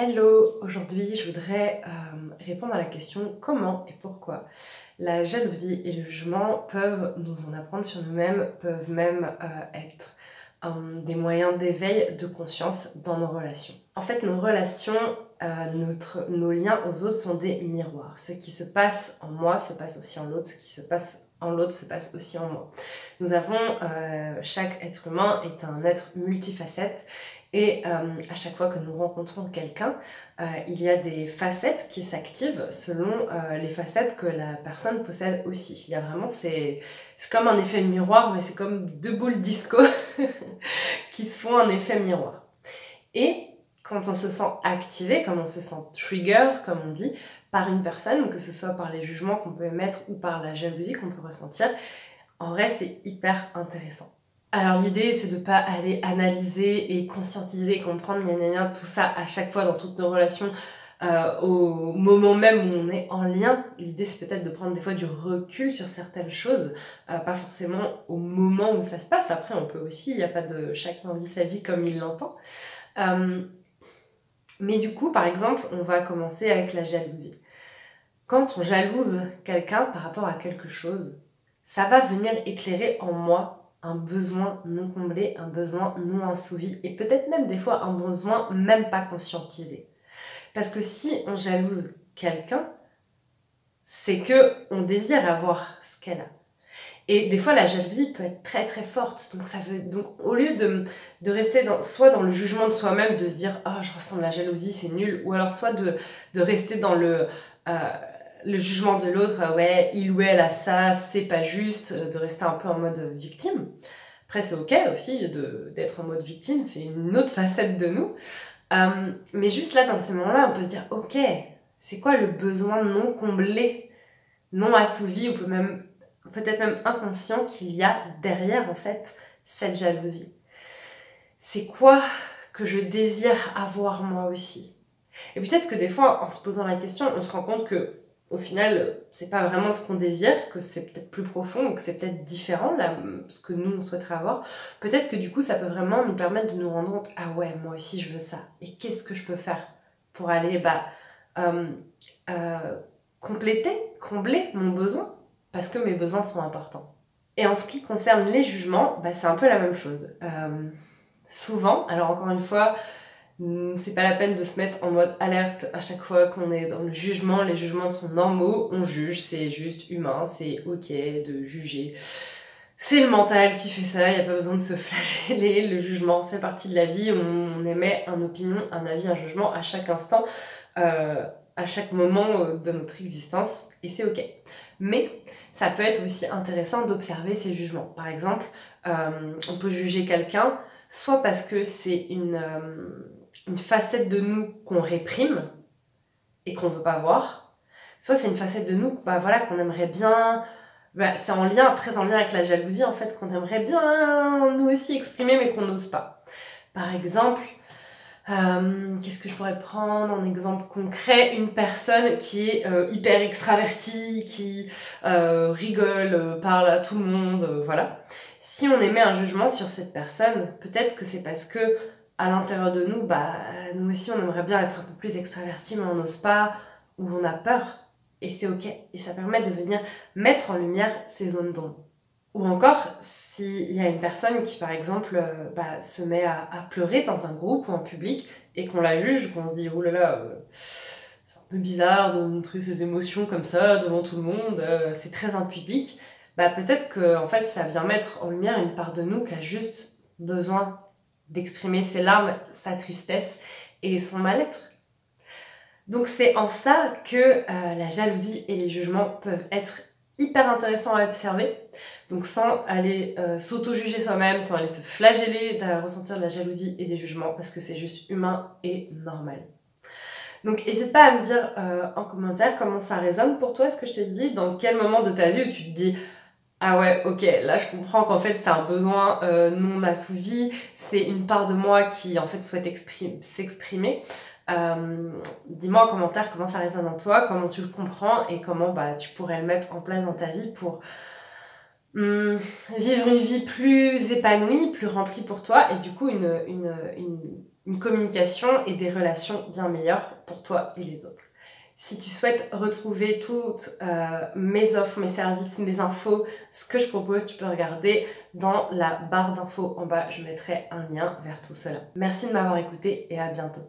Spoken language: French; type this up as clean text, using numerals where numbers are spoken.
Hello, aujourd'hui je voudrais répondre à la question comment et pourquoi la jalousie et le jugement peuvent nous en apprendre sur nous-mêmes, peuvent même être des moyens d'éveil de conscience dans nos relations. En fait, nos relations, nos liens aux autres sont des miroirs. Ce qui se passe en moi se passe aussi en l'autre, ce qui se passe en l'autre se passe aussi en moi. Nous avons, chaque être humain est un être multifacette. Et à chaque fois que nous rencontrons quelqu'un, il y a des facettes qui s'activent selon les facettes que la personne possède aussi. Il y a vraiment, c'est comme un effet miroir, mais c'est comme deux boules disco qui se font un effet miroir. Et quand on se sent activé, comme on se sent trigger, comme on dit, par une personne, que ce soit par les jugements qu'on peut émettre ou par la jalousie qu'on peut ressentir, en vrai c'est hyper intéressant. Alors l'idée c'est de pas aller analyser et conscientiser et comprendre tout ça à chaque fois dans toutes nos relations au moment même où on est en lien. L'idée c'est peut-être de prendre des fois du recul sur certaines choses, pas forcément au moment où ça se passe. Après on peut aussi, il n'y a pas de chacun vit sa vie comme il l'entend. Mais du coup par exemple on va commencer avec la jalousie. Quand on jalouse quelqu'un par rapport à quelque chose, ça va venir éclairer en moi un besoin non comblé, un besoin non assouvi et peut-être même des fois un besoin même pas conscientisé. Parce que si on jalouse quelqu'un, c'est que on désire avoir ce qu'elle a. Et des fois la jalousie peut être très très forte. Donc au lieu de rester soit dans le jugement de soi-même, de se dire « Oh, je ressens de la jalousie, c'est nul », ou alors soit de rester dans le jugement de l'autre, ouais, il ou elle a ça, c'est pas juste, de rester un peu en mode victime. Après, c'est ok aussi d'être en mode victime, c'est une autre facette de nous. Mais juste là, dans ces moments-là, on peut se dire, ok, c'est quoi le besoin non comblé, non assouvi, ou peut-être même inconscient qu'il y a derrière, en fait, cette jalousie. C'est quoi que je désire avoir moi aussi? Et peut-être que des fois, en se posant la question, on se rend compte que au final, c'est pas vraiment ce qu'on désire, que c'est peut-être plus profond ou que c'est peut-être différent, là, ce que nous, on souhaiterait avoir. Peut-être que du coup, ça peut vraiment nous permettre de nous rendre compte « Ah ouais, moi aussi, je veux ça. Et qu'est-ce que je peux faire pour aller compléter, combler mon besoin ?» Parce que mes besoins sont importants. Et en ce qui concerne les jugements, c'est un peu la même chose. Souvent, alors encore une fois, c'est pas la peine de se mettre en mode alerte à chaque fois qu'on est dans le jugement. Les jugements sont normaux, on juge, c'est juste humain, c'est ok de juger. C'est le mental qui fait ça, il n'y a pas besoin de se flageller. Le jugement fait partie de la vie, on émet une opinion, un avis, un jugement à chaque instant, à chaque moment de notre existence, et c'est ok. Mais ça peut être aussi intéressant d'observer ces jugements. Par exemple, on peut juger quelqu'un soit parce que c'est une facette de nous qu'on réprime et qu'on veut pas voir, soit c'est une facette de nous qu'on aimerait bien, c'est très en lien avec la jalousie en fait, qu'on aimerait bien nous aussi exprimer mais qu'on n'ose pas. Par exemple, qu'est-ce que je pourrais prendre en exemple concret? Une personne qui est hyper extravertie, qui rigole, parle à tout le monde, voilà. Si on émet un jugement sur cette personne, peut-être que c'est parce que à l'intérieur de nous, nous aussi on aimerait bien être un peu plus extraverti mais on n'ose pas, ou on a peur, et c'est ok, et ça permet de venir mettre en lumière ces zones d'ombre. Ou encore, s'il y a une personne qui par exemple se met à pleurer dans un groupe ou en public, et qu'on la juge, qu'on se dit « Oh là là, c'est un peu bizarre de montrer ses émotions comme ça devant tout le monde, c'est très impudique », peut-être que en fait, ça vient mettre en lumière une part de nous qui a juste besoin d'exprimer ses larmes, sa tristesse et son mal-être. Donc c'est en ça que la jalousie et les jugements peuvent être hyper intéressants à observer. Donc sans aller s'auto-juger soi-même, sans aller se flageller, de ressentir de la jalousie et des jugements, parce que c'est juste humain et normal. Donc n'hésite pas à me dire en commentaire comment ça résonne pour toi, ce que je te dis, dans quel moment de ta vie où tu te dis « Ah ouais, ok, là je comprends qu'en fait c'est un besoin non assouvi, c'est une part de moi qui en fait souhaite s'exprimer ». Dis-moi en commentaire comment ça résonne en toi, comment tu le comprends et comment tu pourrais le mettre en place dans ta vie pour vivre une vie plus épanouie, plus remplie pour toi et du coup une une communication et des relations bien meilleures pour toi et les autres. Si tu souhaites retrouver toutes mes offres, mes services, mes infos, ce que je propose, tu peux regarder dans la barre d'infos en bas. Je mettrai un lien vers tout cela. Merci de m'avoir écouté et à bientôt.